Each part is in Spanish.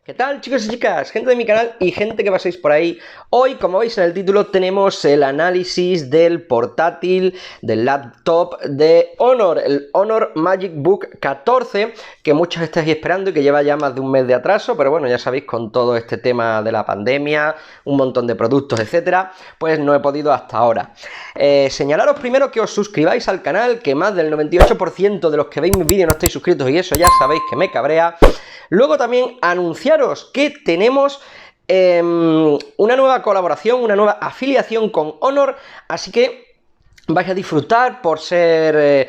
¿Qué tal, chicos y chicas? Gente de mi canal y gente que paséis por ahí. Hoy, como veis en el título, tenemos el análisis del portátil, del laptop de Honor, el Honor Magic Book 14, que muchos estáis esperando y que lleva ya más de un mes de atraso, pero bueno, ya sabéis, con todo este tema de la pandemia, un montón de productos, etcétera, pues no he podido hasta ahora. Señalaros primero que os suscribáis al canal, que más del 98% de los que veis mis vídeos no estáis suscritos y eso ya sabéis que me cabrea. Luego también anunciaros que tenemos una nueva colaboración, una nueva afiliación con Honor, así que vais a disfrutar por ser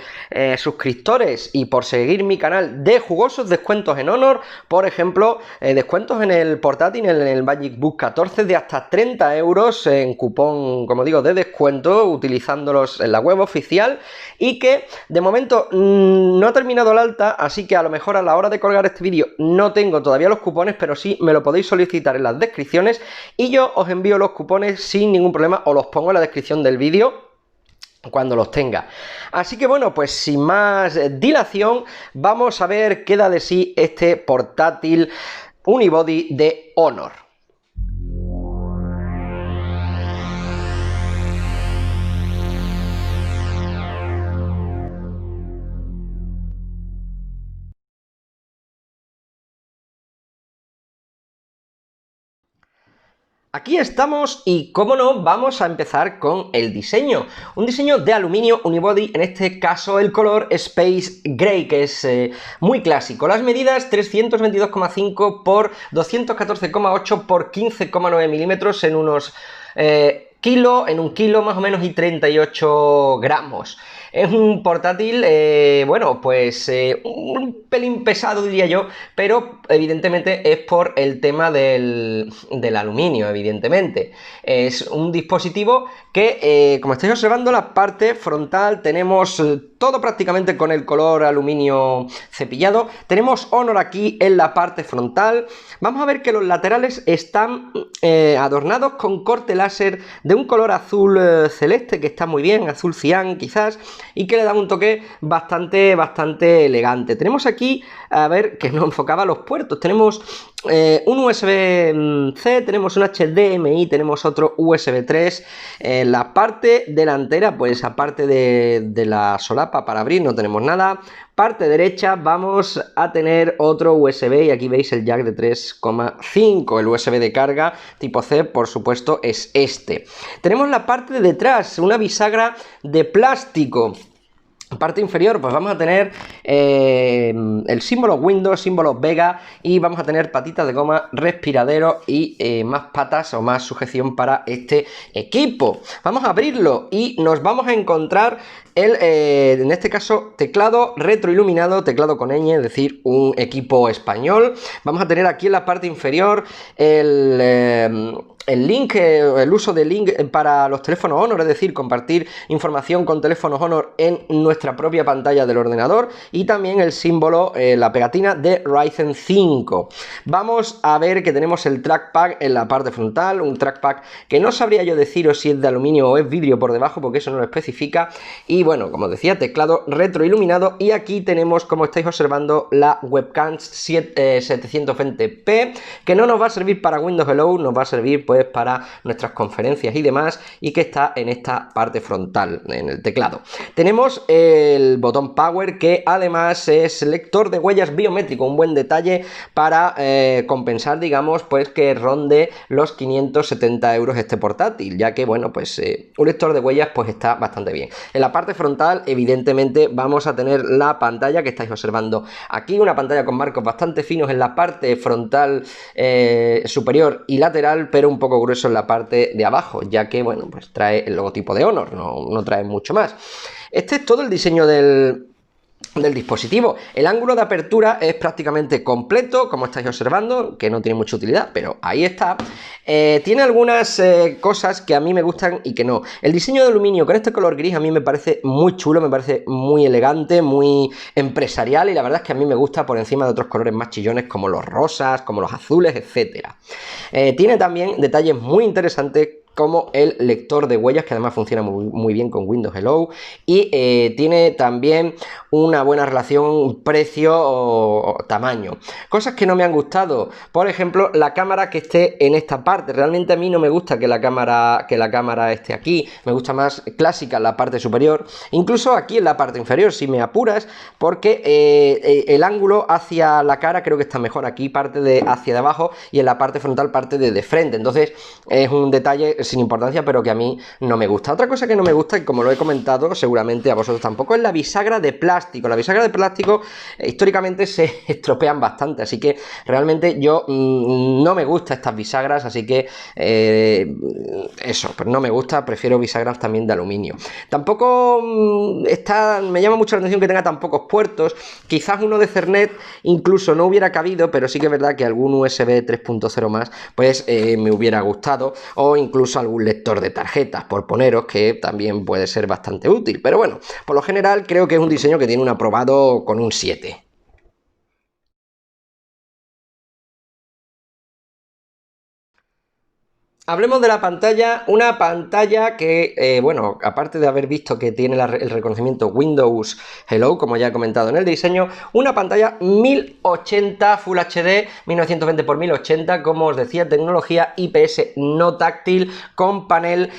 suscriptores y por seguir mi canal de jugosos descuentos en Honor. Por ejemplo, descuentos en el portátil, en el Magic Book 14 de hasta 30 euros en cupón, como digo, de descuento, utilizándolos en la web oficial. Y que de momento no ha terminado el alta, así que a lo mejor a la hora de colgar este vídeo no tengo todavía los cupones, pero sí me lo podéis solicitar en las descripciones y yo os envío los cupones sin ningún problema, o los pongo en la descripción del vídeo cuando los tenga. Así que bueno, pues sin más dilación, vamos a ver qué da de sí este portátil unibody de Honor. Aquí estamos y, como no, vamos a empezar con el diseño. Un diseño de aluminio unibody, en este caso el color Space Gray, que es muy clásico. Las medidas 322,5 por 214,8 por 15,9 milímetros en unos en un kilo más o menos y 38 gramos. Es un portátil, bueno, pues un pelín pesado, diría yo, pero evidentemente es por el tema del aluminio, evidentemente. Es un dispositivo que, como estáis observando, la parte frontal tenemos todo prácticamente con el color aluminio cepillado. Tenemos Honor aquí en la parte frontal. Vamos a ver que los laterales están adornados con corte láser de un color azul celeste, que está muy bien, azul cian quizás, y que le da un toque bastante elegante. Tenemos aquí, a ver, que no enfocaba los puertos, tenemos un USB-C, tenemos un HDMI, tenemos otro USB 3. En la parte delantera, pues aparte de la solapa para abrir, no tenemos nada. Parte derecha vamos a tener otro USB y aquí veis el jack de 3,5, el USB de carga tipo C, por supuesto, es este. Tenemos la parte de detrás, una bisagra de plástico. Parte inferior, pues vamos a tener el símbolo Windows, símbolo Vega, y vamos a tener patitas de goma, respiradero y más patas o más sujeción para este equipo. Vamos a abrirlo y nos vamos a encontrar en este caso, teclado retroiluminado, teclado con ñ, es decir, un equipo español. Vamos a tener aquí en la parte inferior el link, el uso de link para los teléfonos Honor, es decir, compartir información con teléfonos Honor en nuestra propia pantalla del ordenador, y también el símbolo, la pegatina de Ryzen 5. Vamos a ver que tenemos el trackpad en la parte frontal, un trackpad que no sabría yo deciros si es de aluminio o es vidrio por debajo, porque eso no lo especifica. Y bueno, como decía, teclado retroiluminado, y aquí tenemos, como estáis observando, la webcam 720p, que no nos va a servir para Windows Hello, nos va a servir pues para nuestras conferencias y demás, y que está en esta parte frontal, en el teclado. Tenemos el botón Power, que además es lector de huellas biométrico, un buen detalle para compensar, digamos, pues que ronde los 570 euros este portátil, ya que, bueno, pues un lector de huellas pues está bastante bien. En la parte frontal, evidentemente, vamos a tener la pantalla que estáis observando aquí, una pantalla con marcos bastante finos en la parte frontal superior y lateral, pero un poco grueso en la parte de abajo, ya que, bueno, pues trae el logotipo de Honor, no trae mucho más. Este es todo el diseño del dispositivo. El ángulo de apertura es prácticamente completo, como estáis observando, que no tiene mucha utilidad, pero ahí está. Tiene algunas cosas que a mí me gustan y que no. El diseño de aluminio con este color gris a mí me parece muy chulo, me parece muy elegante, muy empresarial, y la verdad es que a mí me gusta por encima de otros colores más chillones como los rosas, como los azules, etcétera. Tiene también detalles muy interesantes como el lector de huellas, que además funciona muy bien con Windows Hello, y tiene también una buena relación precio-tamaño. Cosas que no me han gustado, por ejemplo, la cámara que esté en esta parte. Realmente a mí no me gusta que la cámara esté aquí, me gusta más clásica en la parte superior, incluso aquí en la parte inferior, si me apuras, porque el ángulo hacia la cara creo que está mejor. Aquí parte de hacia de abajo y en la parte frontal parte de frente. Entonces es un detalle sin importancia, pero que a mí no me gusta. Otra cosa que no me gusta, y como lo he comentado, seguramente a vosotros tampoco, es la bisagra de plástico. La bisagra de plástico históricamente se estropean bastante, así que realmente yo no me gusta estas bisagras, así que eso, pues no me gusta, prefiero bisagras también de aluminio. Tampoco me llama mucho la atención que tenga tan pocos puertos. Quizás uno de Ethernet incluso no hubiera cabido, pero sí que es verdad que algún USB 3.0 más pues me hubiera gustado, o incluso algún lector de tarjetas, por poneros, que también puede ser bastante útil. Pero bueno, por lo general creo que es un diseño que tiene un aprobado con un 7. Hablemos de la pantalla, una pantalla que, bueno, aparte de haber visto que tiene el reconocimiento Windows Hello, como ya he comentado en el diseño, una pantalla 1080 Full HD, 1920 x 1080, como os decía, tecnología IPS no táctil, con panel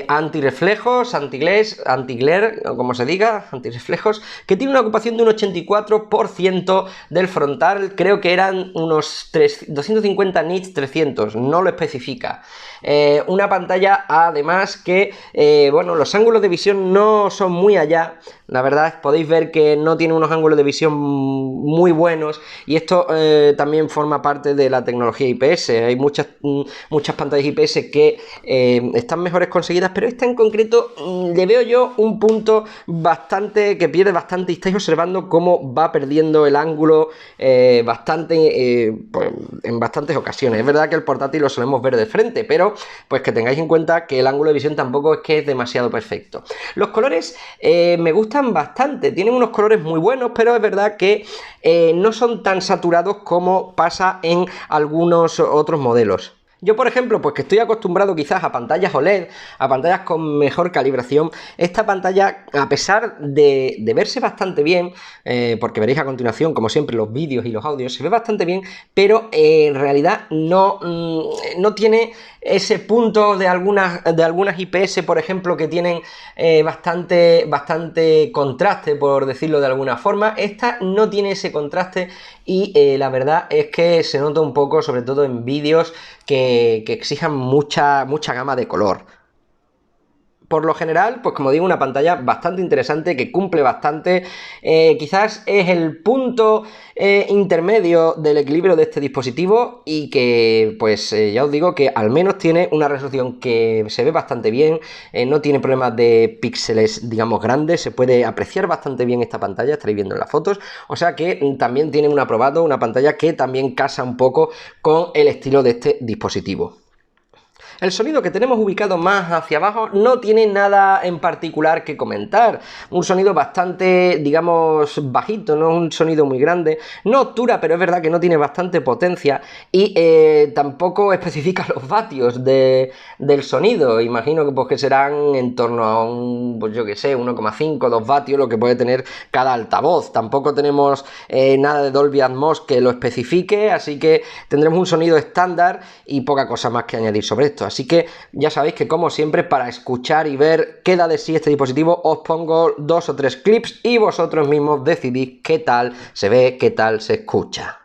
antirreflejos, anti-glare, como se diga, antirreflejos, que tiene una ocupación de un 84% del frontal, creo que eran unos 250 nits, 300, no lo especifica. Una pantalla además que, bueno, los ángulos de visión no son muy allá. La verdad es que podéis ver que no tiene unos ángulos de visión muy buenos, y esto también forma parte de la tecnología IPS. Hay muchas pantallas IPS que están mejores conseguidas, pero esta en concreto le veo yo un punto bastante que pierde bastante, y estáis observando cómo va perdiendo el ángulo bastante pues, en bastantes ocasiones. Es verdad que el portátil lo solemos ver de frente, pero pues que tengáis en cuenta que el ángulo de visión tampoco es que es demasiado perfecto. Los colores me gustan bastante, tienen unos colores muy buenos, pero es verdad que no son tan saturados como pasa en algunos otros modelos. Yo, por ejemplo, pues que estoy acostumbrado quizás a pantallas OLED, a pantallas con mejor calibración, esta pantalla, a pesar de verse bastante bien, porque veréis a continuación, como siempre, los vídeos y los audios, se ve bastante bien, pero en realidad no tiene ese punto de algunas IPS, por ejemplo, que tienen bastante contraste, por decirlo de alguna forma. Esta no tiene ese contraste, y la verdad es que se nota un poco, sobre todo en vídeos que exijan mucha gama de color. Por lo general, pues como digo, una pantalla bastante interesante, que cumple bastante. Quizás es el punto intermedio del equilibrio de este dispositivo, y que, pues ya os digo que al menos tiene una resolución que se ve bastante bien, no tiene problemas de píxeles, digamos, grandes, se puede apreciar bastante bien esta pantalla, estaréis viendo en las fotos, o sea que también tiene un aprobado, una pantalla que también casa un poco con el estilo de este dispositivo. El sonido que tenemos ubicado más hacia abajo no tiene nada en particular que comentar. Un sonido bastante, digamos, bajito, no es un sonido muy grande. No obtura, pero es verdad que no tiene bastante potencia, y tampoco especifica los vatios del sonido. Imagino que, pues, que serán en torno a un, pues yo que sé, 1,5, 2 vatios lo que puede tener cada altavoz. Tampoco tenemos nada de Dolby Atmos que lo especifique, así que tendremos un sonido estándar y poca cosa más que añadir sobre esto. Así que ya sabéis que, como siempre, para escuchar y ver qué da de sí este dispositivo, os pongo 2 o 3 clips y vosotros mismos decidís qué tal se ve, qué tal se escucha.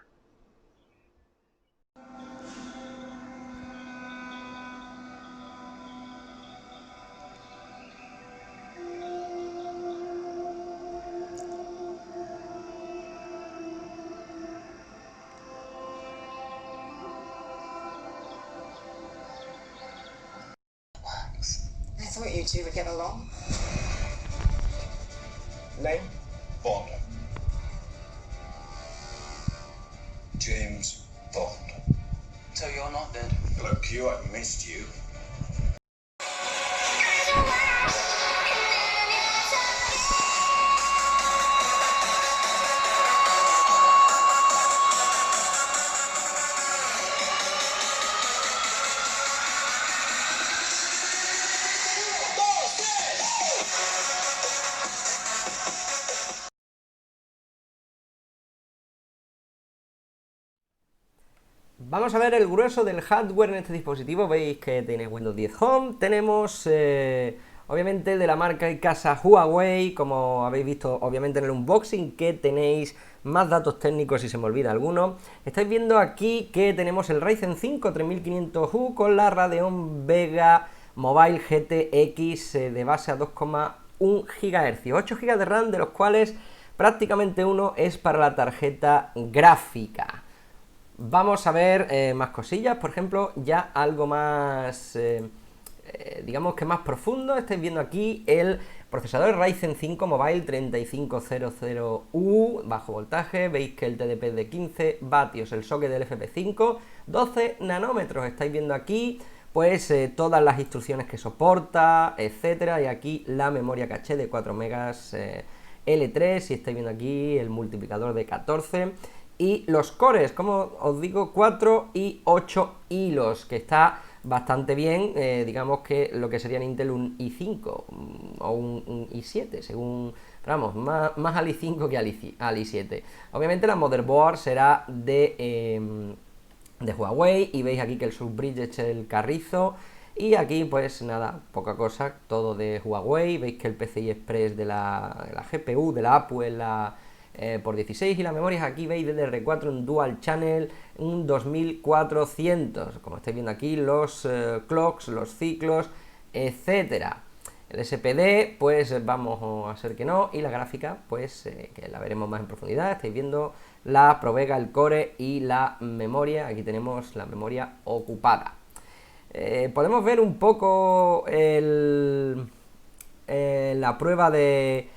I thought you two would get along. Name? Bond. James Bond. So you're not dead? Hello, Q, I missed you. Vamos a ver el grueso del hardware en este dispositivo. Veis que tiene Windows 10 Home. Tenemos, obviamente, de la marca y casa Huawei, como habéis visto, obviamente, en el unboxing, que tenéis más datos técnicos si se me olvida alguno. Estáis viendo aquí que tenemos el Ryzen 5 3500U con la Radeon Vega Mobile GTX de base a 2,1 GHz, 8 GB de RAM, de los cuales prácticamente uno es para la tarjeta gráfica. Vamos a ver más cosillas, por ejemplo, ya algo más, digamos que más profundo. Estáis viendo aquí el procesador Ryzen 5 Mobile 3500U, bajo voltaje. Veis que el TDP es de 15 vatios, el socket del FP5, 12 nanómetros. Estáis viendo aquí pues todas las instrucciones que soporta, etcétera, y aquí la memoria caché de 4 megas L3, y estáis viendo aquí el multiplicador de 14. Y los cores, como os digo, 4 y 8 hilos, que está bastante bien, digamos que lo que sería en Intel un i5 o un i7, según, vamos, más al i5 que al i7. Obviamente la motherboard será de Huawei, y veis aquí que el subbridge es el Carrizo, y aquí pues nada, poca cosa, todo de Huawei. Veis que el PCI Express de la GPU, de la APU, es la por 16, y la memoria aquí veis DDR4 en Dual Channel, un 2400, como estáis viendo aquí, los clocks, los ciclos, etcétera. El SPD, pues vamos a hacer que no, y la gráfica, pues que la veremos más en profundidad. Estáis viendo la Provega, el core y la memoria. Aquí tenemos la memoria ocupada. Podemos ver un poco la prueba de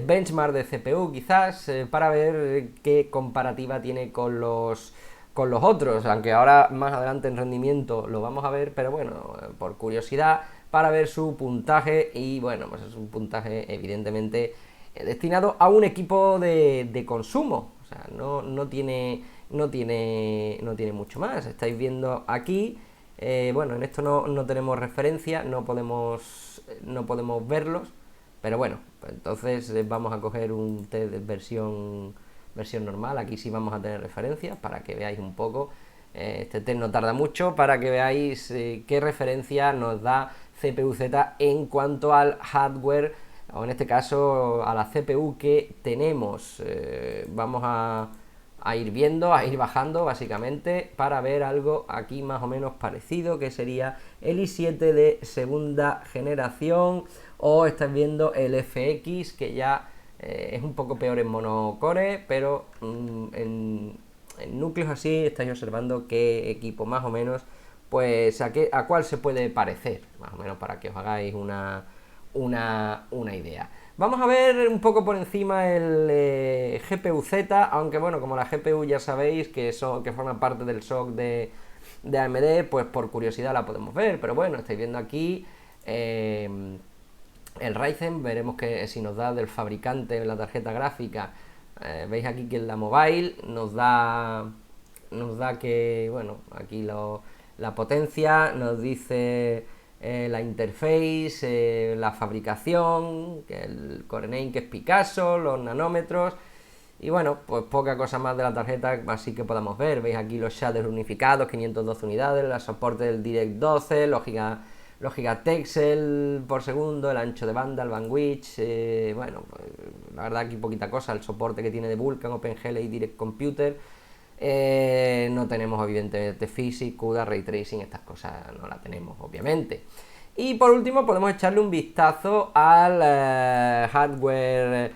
benchmark de CPU, quizás, para ver qué comparativa tiene con los otros, aunque ahora más adelante en rendimiento lo vamos a ver, pero bueno, por curiosidad, para ver su puntaje. Y bueno, pues es un puntaje evidentemente destinado a un equipo de consumo, o sea, no tiene mucho más. Estáis viendo aquí, bueno, en esto no tenemos referencia, no podemos verlos, pero bueno, pues entonces vamos a coger un test de versión normal. Aquí sí vamos a tener referencias para que veáis un poco. Este test no tarda mucho, para que veáis qué referencia nos da CPU-Z en cuanto al hardware, o en este caso a la CPU que tenemos. Vamos a ir viendo, a ir bajando básicamente, para ver algo aquí más o menos parecido, que sería el i7 de segunda generación, o estáis viendo el FX, que ya es un poco peor en monocore, pero en núcleos así estáis observando qué equipo más o menos, pues a cuál se puede parecer, más o menos, para que os hagáis una idea. Vamos a ver un poco por encima el GPU-Z, aunque bueno, como la GPU ya sabéis que forma parte del SoC de AMD, pues por curiosidad la podemos ver, pero bueno, estáis viendo aquí el Ryzen. Veremos que si nos da del fabricante la tarjeta gráfica. Veis aquí que en la mobile nos da que, bueno, aquí la potencia, nos dice la interface, la fabricación, que el Core Name, que es Picasso, los nanómetros, y bueno, pues poca cosa más de la tarjeta así que podamos ver. Veis aquí los shaders unificados, 512 unidades, el soporte del Direct 12, los gigatexel por segundo, el ancho de banda, el bandwidth, bueno, pues, la verdad aquí poquita cosa. El soporte que tiene de Vulkan, OpenGL y Direct Computer. No tenemos evidentemente Physics, CUDA, Ray Tracing, estas cosas no las tenemos obviamente. Y por último podemos echarle un vistazo al hardware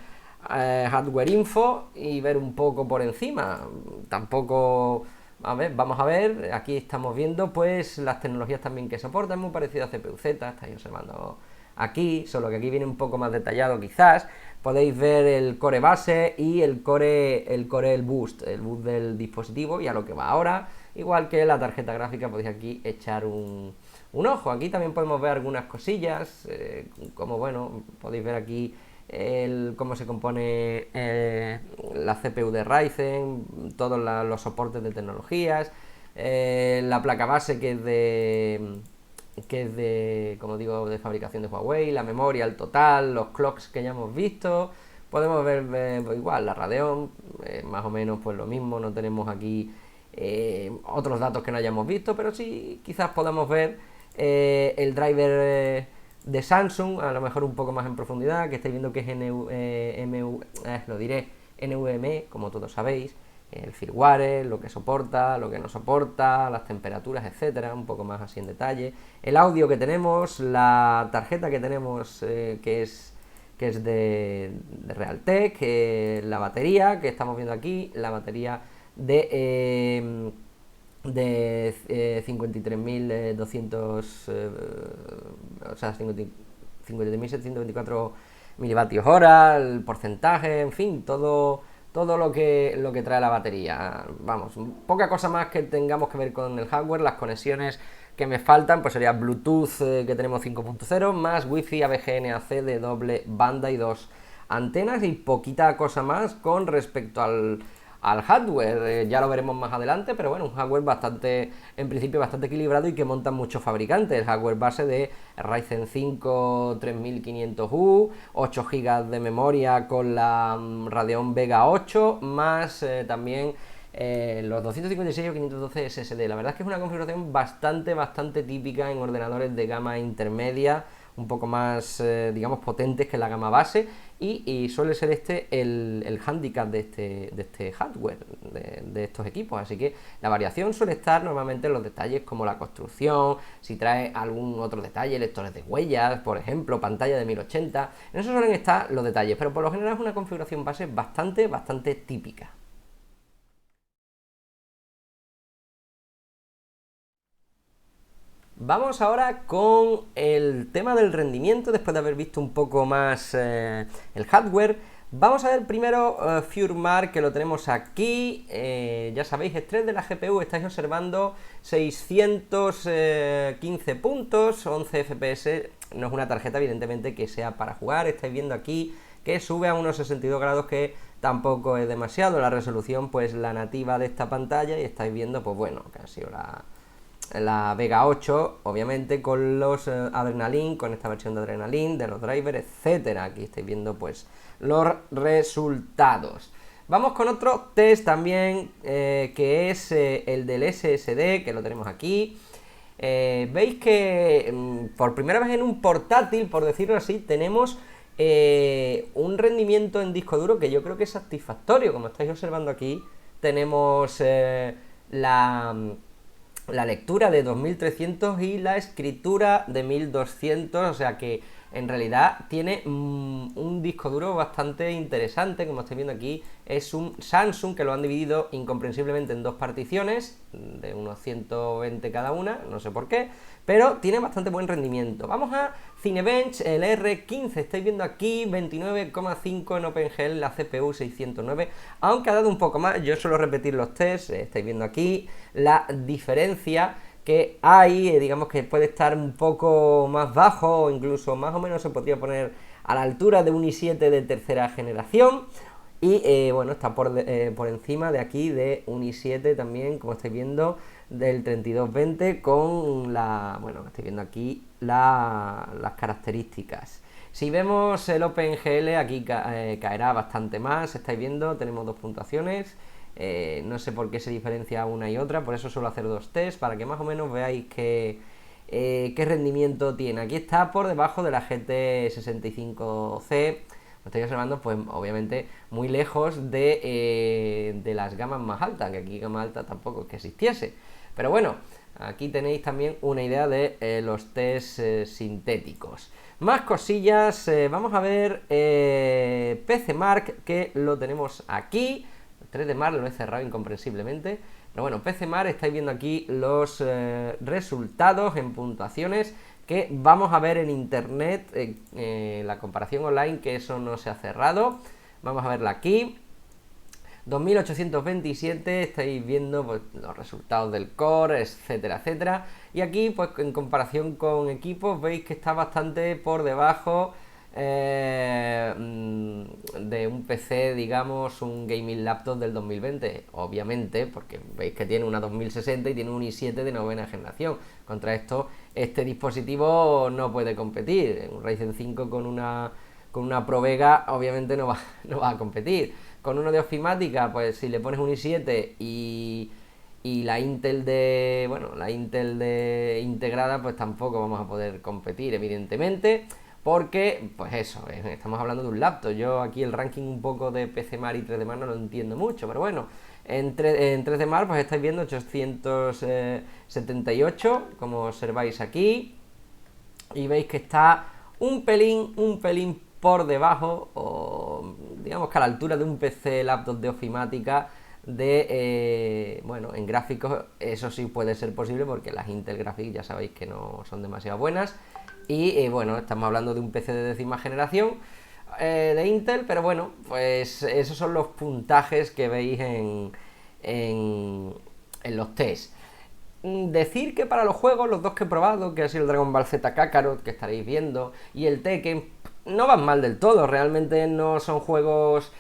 info, y ver un poco por encima. Tampoco, vamos a ver, aquí estamos viendo pues las tecnologías también que soporta. Es muy parecido a CPU-Z, estáis observando aquí, solo que aquí viene un poco más detallado quizás. Podéis ver el core base y el boost del dispositivo, y a lo que va ahora, igual que la tarjeta gráfica. Podéis aquí echar un ojo. Aquí también podemos ver algunas cosillas, como bueno, podéis ver aquí cómo se compone la CPU de Ryzen, todos los soportes de tecnologías, la placa base que es de, como digo, de fabricación de Huawei, la memoria, el total, los clocks que ya hemos visto. Podemos ver igual la Radeon, más o menos pues lo mismo. No tenemos aquí otros datos que no hayamos visto, pero sí quizás podamos ver el driver de Samsung, a lo mejor un poco más en profundidad, que estáis viendo que es NVMe, como todos sabéis, el firmware, lo que soporta, lo que no soporta, las temperaturas, etcétera, un poco más así en detalle. El audio que tenemos, la tarjeta que tenemos, que es de Realtek, la batería que estamos viendo aquí, la batería de 53.200, o sea, 53.724 milivatio hora, el porcentaje, en fin, todo lo que trae la batería. Vamos, poca cosa más que tengamos que ver con el hardware. Las conexiones que me faltan pues sería Bluetooth, que tenemos 5.0, más Wi-Fi AVGNAC de doble banda y 2 antenas, y poquita cosa más con respecto al hardware. Ya lo veremos más adelante, pero bueno, un hardware bastante, en principio bastante equilibrado y que montan muchos fabricantes. El hardware base de Ryzen 5 3500U, 8 GB de memoria con la Radeon Vega 8, más también los 256 o 512 SSD. La verdad es que es una configuración bastante típica en ordenadores de gama intermedia, un poco más, digamos, potentes que la gama base, y suele ser este el handicap de este hardware, de estos equipos. Así que la variación suele estar normalmente en los detalles como la construcción, si trae algún otro detalle, lectores de huellas, por ejemplo, pantalla de 1080, en eso suelen estar los detalles, pero por lo general es una configuración base bastante típica. Vamos ahora con el tema del rendimiento, después de haber visto un poco más el hardware. Vamos a ver primero FureMark, que lo tenemos aquí. Ya sabéis, estrés de la GPU, estáis observando 615 puntos, 11 FPS. No es una tarjeta, evidentemente, que sea para jugar. Estáis viendo aquí que sube a unos 62 grados, que tampoco es demasiado. La resolución, pues la nativa de esta pantalla, y estáis viendo, pues bueno, que ha sido la Vega 8, obviamente, con los Adrenalin, con esta versión de Adrenalin, de los drivers, etcétera. Aquí estáis viendo pues los resultados. Vamos con otro test también, que es el del SSD, que lo tenemos aquí. Veis que por primera vez en un portátil, por decirlo así, tenemos un rendimiento en disco duro que yo creo que es satisfactorio. Como estáis observando aquí, tenemos la lectura de 2300 y la escritura de 1200, o sea que en realidad tiene un disco duro bastante interesante. Como estáis viendo aquí, es un Samsung que lo han dividido incomprensiblemente en dos particiones de unos 120 cada una, no sé por qué, pero tiene bastante buen rendimiento. Vamos a Cinebench, el R15, estáis viendo aquí 29,5 en OpenGL, la CPU 609, aunque ha dado un poco más. Yo suelo repetir los tests, estáis viendo aquí la diferencia que hay, digamos que puede estar un poco más bajo, o incluso más o menos se podría poner a la altura de un i7 de tercera generación, y bueno, está por encima de aquí de un i7 también, como estáis viendo, del 3220, con bueno, estáis viendo aquí las características. Si vemos el OpenGL, aquí caerá bastante más. Estáis viendo, tenemos dos puntuaciones. No sé por qué se diferencia una y otra, por eso suelo hacer dos tests, para que más o menos veáis qué rendimiento tiene. Aquí está por debajo de la GT 65C. Lo estáis observando, pues obviamente muy lejos de las gamas más altas, que aquí gama alta tampoco es que existiese. Pero bueno, aquí tenéis también una idea de los test sintéticos. Más cosillas, vamos a ver PCMark, que lo tenemos aquí. 3D Mark lo he cerrado incomprensiblemente, pero bueno, PCMark, estáis viendo aquí los resultados en puntuaciones que vamos a ver en internet, la comparación online, que eso no se ha cerrado. Vamos a verla aquí. 2827, estáis viendo pues los resultados del core, etcétera, etcétera. Y aquí, pues en comparación con equipos, veis que está bastante por debajo de un PC, digamos, un gaming laptop del 2020, obviamente, porque veis que tiene una 2060 y tiene un i7 de novena generación. Contra esto, este dispositivo no puede competir. Un Ryzen 5 con una Pro Vega, obviamente no va a competir. Con uno de ofimática, pues si le pones un i7 y y la Intel de, bueno, la Intel de integrada, pues tampoco vamos a poder competir, evidentemente, porque, pues eso, estamos hablando de un laptop. Yo aquí el ranking un poco de PCMark y 3D Mark no lo entiendo mucho, pero bueno, en 3D Mark pues estáis viendo 878, como observáis aquí, y veis que está un pelín por debajo, o digamos que a la altura de un PC laptop de ofimática bueno, en gráficos eso sí puede ser posible porque las Intel Graphics ya sabéis que no son demasiado buenas. Y bueno, estamos hablando de un PC de 10ª generación de Intel, pero bueno, pues esos son los puntajes que veis en los tests. Decir que para los juegos, los dos que he probado, que ha sido el Dragon Ball Z Kakarot, que estaréis viendo, y el Tekken, no van mal del todo. Realmente no son juegos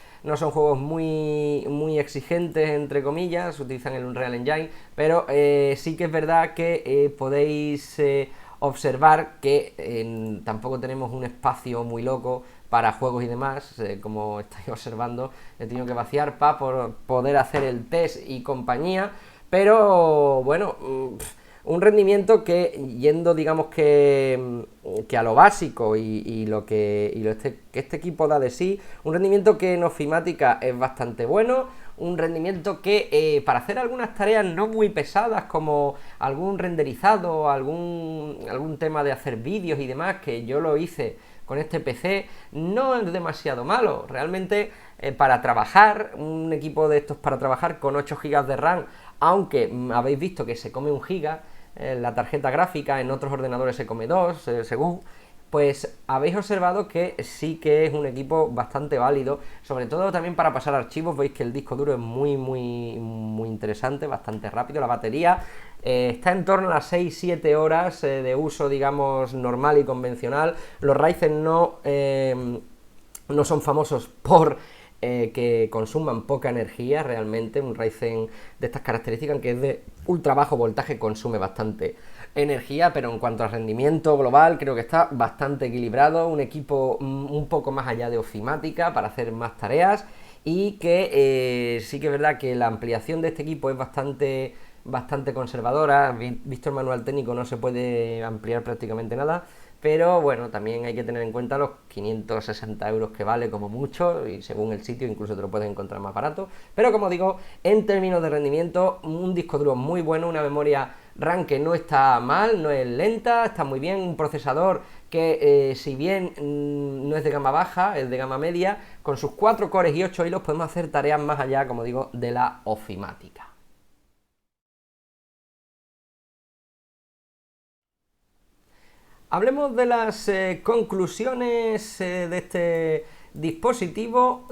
muy exigentes, entre comillas, utilizan el Unreal Engine, pero sí que es verdad que podéis observar que tampoco tenemos un espacio muy loco para juegos y demás, como estáis observando, he tenido que vaciar para poder hacer el test y compañía, pero bueno, un rendimiento que, yendo digamos que a lo básico y lo que este equipo da de sí, un rendimiento que en ofimática es bastante bueno, un rendimiento que para hacer algunas tareas no muy pesadas, como algún renderizado, algún tema de hacer vídeos y demás, que yo lo hice con este PC, no es demasiado malo. Realmente para trabajar, un equipo de estos para trabajar con 8 GB de RAM, aunque habéis visto que se come 1 GB, la tarjeta gráfica, en otros ordenadores se come 2, según, pues habéis observado que sí que es un equipo bastante válido, sobre todo también para pasar archivos. Veis que el disco duro es muy interesante, bastante rápido. La batería está en torno a las 6-7 horas de uso, digamos, normal y convencional. Los Ryzen no son famosos por que consuman poca energía. Realmente un Ryzen de estas características, aunque es de ultra bajo voltaje, consume bastante energía, pero en cuanto al rendimiento global creo que está bastante equilibrado, un equipo un poco más allá de ofimática para hacer más tareas, y que sí que es verdad que la ampliación de este equipo es bastante conservadora. Visto el manual técnico no se puede ampliar prácticamente nada, pero bueno, también hay que tener en cuenta los 560 euros que vale como mucho, y según el sitio incluso te lo puedes encontrar más barato. Pero como digo, en términos de rendimiento, un disco duro muy bueno, una memoria RAM que no está mal, no es lenta, está muy bien, un procesador que si bien no es de gama baja, es de gama media, con sus 4 cores y 8 hilos podemos hacer tareas más allá, como digo, de la ofimática. Hablemos de las conclusiones de este dispositivo.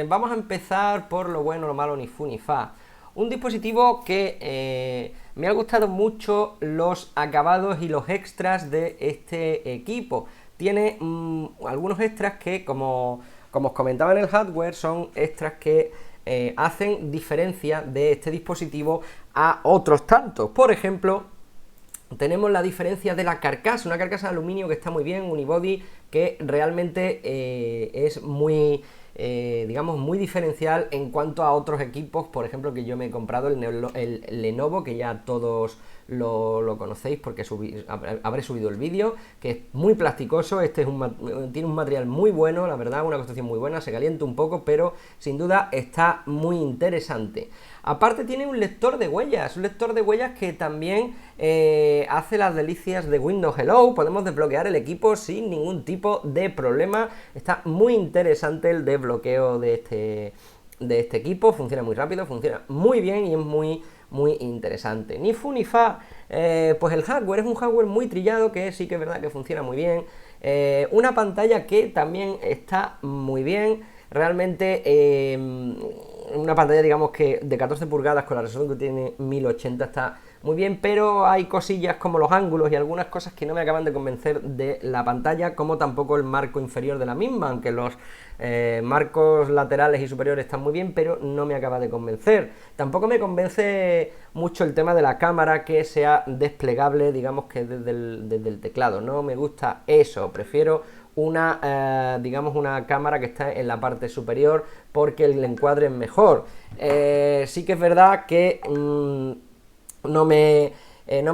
Vamos a empezar por lo bueno, lo malo, ni fu ni fa. Un dispositivo que me ha gustado mucho los acabados y los extras de este equipo. Tiene algunos extras que, como os comentaba en el hardware, son extras que hacen diferencia de este dispositivo a otros tantos. Por ejemplo, tenemos la diferencia de la carcasa, una carcasa de aluminio que está muy bien, unibody, que realmente es muy, digamos, muy diferencial en cuanto a otros equipos. Por ejemplo, que yo me he comprado el Lenovo, que ya todos lo conocéis porque habré subido el vídeo, que es muy plasticoso. Este tiene un material muy bueno, la verdad, una construcción muy buena, se calienta un poco, pero sin duda está muy interesante. Aparte tiene un lector de huellas que también hace las delicias de Windows Hello. Podemos desbloquear el equipo sin ningún tipo de problema. Está muy interesante el desbloqueo de este equipo, funciona muy rápido, funciona muy bien y es muy interesante. Ni fu ni fa, pues el hardware es un hardware muy trillado, que sí que es verdad que funciona muy bien. Una pantalla que también está muy bien, realmente una pantalla, digamos, que de 14 pulgadas con la resolución que tiene 1080 está muy bien, pero hay cosillas como los ángulos y algunas cosas que no me acaban de convencer de la pantalla, como tampoco el marco inferior de la misma, aunque los marcos laterales y superiores están muy bien, pero no me acaba de convencer. Tampoco me convence mucho el tema de la cámara, que sea desplegable, digamos, que desde el teclado. No me gusta eso, prefiero digamos, una cámara que está en la parte superior porque el encuadre es mejor. Sí que es verdad que no me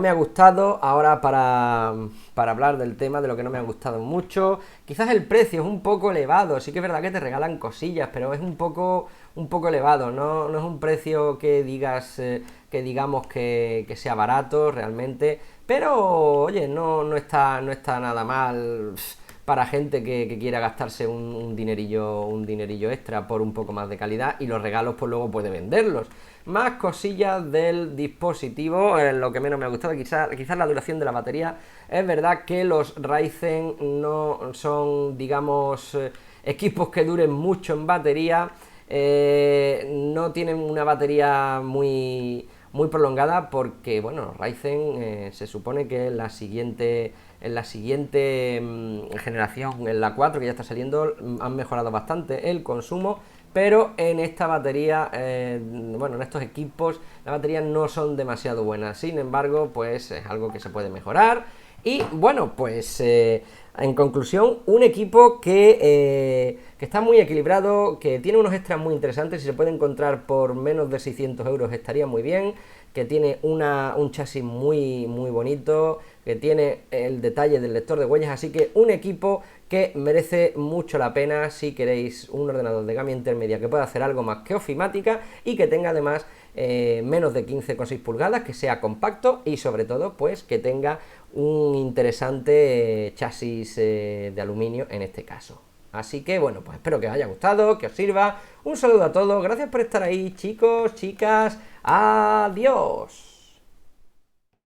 ha gustado. Ahora para hablar del tema de lo que no me ha gustado mucho, quizás el precio es un poco elevado. Sí que es verdad que te regalan cosillas, pero es un poco elevado, no es un precio que digamos que sea barato realmente, pero oye, no está nada mal para gente que quiera gastarse un dinerillo extra por un poco más de calidad, y los regalos pues luego puede venderlos. Más cosillas del dispositivo, lo que menos me ha gustado, quizás la duración de la batería. Es verdad que los Ryzen no son, digamos, equipos que duren mucho en batería, no tienen una batería muy prolongada, porque bueno, Ryzen se supone que en la siguiente generación, en la 4 que ya está saliendo, han mejorado bastante el consumo, pero en esta batería, bueno, en estos equipos las baterías no son demasiado buenas. Sin embargo, pues es algo que se puede mejorar. Y bueno, pues en conclusión, un equipo que está muy equilibrado, que tiene unos extras muy interesantes. Si se puede encontrar por menos de 600 euros estaría muy bien, que tiene un chasis muy bonito, que tiene el detalle del lector de huellas. Así que un equipo que merece mucho la pena si queréis un ordenador de gama intermedia que pueda hacer algo más que ofimática y que tenga además menos de 15,6 pulgadas, que sea compacto y sobre todo pues que tenga un interesante chasis de aluminio en este caso. Así que bueno, pues espero que os haya gustado, que os sirva. Un saludo a todos, gracias por estar ahí, chicos, chicas, adiós.